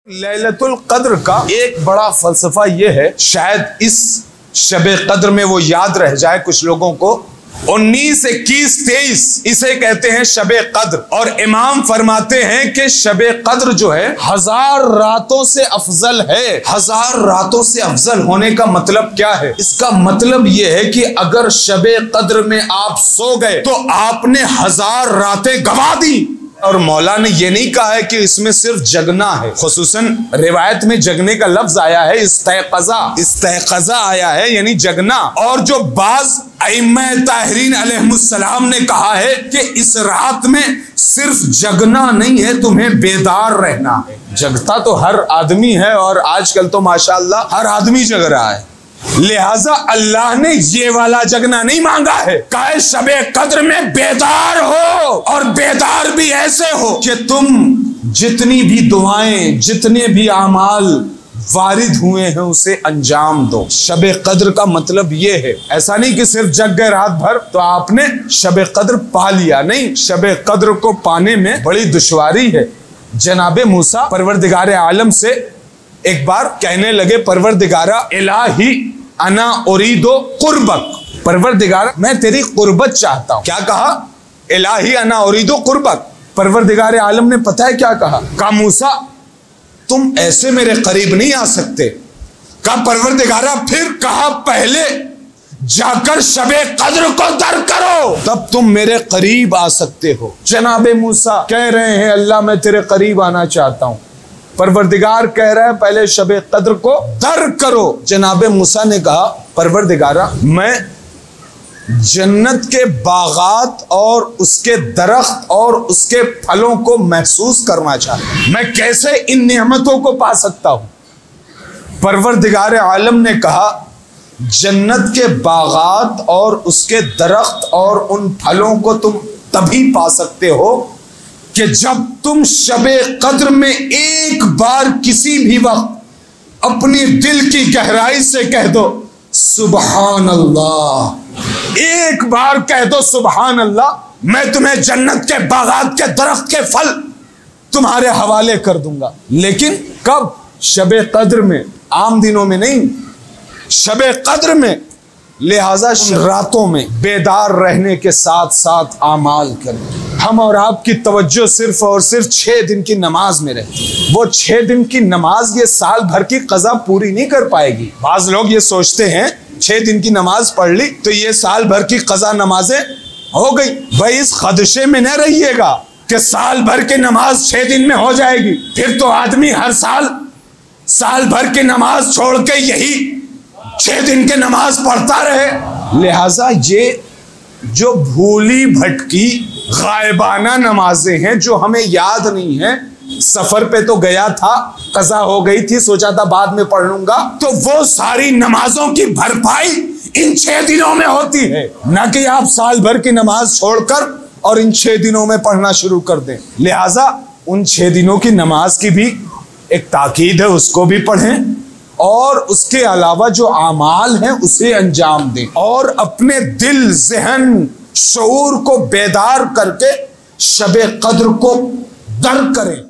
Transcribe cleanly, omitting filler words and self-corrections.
लैलतुल कद्र का एक बड़ा फलसफा यह है, शायद इस शबे कद्र में वो याद रह जाए कुछ लोगों को। 19, 21, 23 इसे कहते हैं शबे कद्र। और इमाम फरमाते हैं कि शबे कद्र जो है 1000 रातों से अफजल है। 1000 रातों से अफजल होने का मतलब क्या है? इसका मतलब यह है कि अगर शबे कद्र में आप सो गए तो आपने 1000 रातें गवा दी। और मौला ने यह नहीं कहा है कि इसमें सिर्फ जगना है, खुसूसन रिवायत में जगने का लफ्ज आया है, इस्तेक़ज़ा आया है, यानी जगना। और जो बाज अइम्मा ताहिरीन अलैहिमुस्सलाम ने कहा है कि इस रात में सिर्फ जगना नहीं है, तुम्हें बेदार रहना है। जगता तो हर आदमी है और आजकल तो माशाअल्लाह हर आदमी जग रहा है, लिहाजा अल्लाह ने ये वाला जगना नहीं मांगा है। कहे शबे कद्र में बेदार हो, और बेदार भी ऐसे हो कि तुम जितनी भी दुआएं, जितने भी आमाल वारिद हुए हैं उसे अंजाम दो। शबे कद्र का मतलब ये है, ऐसा नहीं कि सिर्फ जग गए रात भर तो आपने शबे कद्र पा लिया, नहीं। शबे कद्र को पाने में बड़ी दुश्वारी है। जनाबे मूसा परवरदिगार आलम से एक बार कहने लगे, परवरदिगारा इलाही अना उरीदो कुर्बक, परवरदिगारा मैं तेरी कुर्बत चाहता हूं। क्या कहा? इलाही अना उरीदो कुर्बक। परवरदिगार आलम ने पता है क्या कहा मूसा तुम ऐसे मेरे करीब नहीं आ सकते। कहा परवरदिगारा, फिर कहा पहले जाकर शबे कद्र को दर करो, तब तुम मेरे करीब आ सकते हो। जनाबे मूसा कह रहे हैं अल्लाह मैं तेरे करीब आना चाहता हूं। परवरदिगार कह रहा है पहले शबे कद्र को दर करो। जनाबे मूसा ने कहा परवरदिगारा, मैं जन्नत के बागात और उसके दरख्त और उसके फलों को महसूस करना चाहता हूं, मैं कैसे इन नेमतों को पा सकता हूं? परवरदिगार आलम ने कहा जन्नत के बागात और उसके दरख्त और उन फलों को तुम तभी पा सकते हो कि जब तुम शबे कद्र में एक बार किसी भी वक्त अपने दिल की गहराई से कह दो सुबहान अल्लाह। एक बार कह दो सुबहान अल्लाह, मैं तुम्हें जन्नत के बागात के दरख्त के फल तुम्हारे हवाले कर दूंगा। लेकिन कब? शबे कद्र में, आम दिनों में नहीं, शबे कद्र में। लिहाजा रातों में बेदार रहने के साथ साथ आमाल करें। हम और आपकी तवज्जो सिर्फ और सिर्फ 6 दिन की नमाज में रहती है। वो 6 दिन की नमाज ये साल भर की कज़ा पूरी नहीं कर पाएगी। बाज लोग ये सोचते हैं 6 दिन की नमाज पढ़ ली तो ये साल भर की कज़ा नमाजें हो गई। भाई इस खदशे में न रहिएगा कि साल भर की नमाज 6 दिन में हो जाएगी, फिर तो आदमी हर साल भर की नमाज छोड़ के यही 6 दिन की नमाज पढ़ता रहे। लिहाजा ये जो भूली भटकी गायबाना नमाजें हैं जो हमें याद नहीं है, सफर पे तो गया था, कज़ा हो गई थी, सोचा था बाद में पढ़ लूंगा, तो वो सारी नमाजों की भरपाई इन 6 दिनों में होती है। न कि आप साल भर की नमाज छोड़कर और इन 6 दिनों में पढ़ना शुरू कर दें। लिहाजा उन 6 दिनों की नमाज की भी एक ताकीद है, उसको भी पढ़ें और उसके अलावा जो आमाल हैं उसे अंजाम दें और अपने दिल, ज़हन, शऊर को बेदार करके शबे कद्र को दर करें।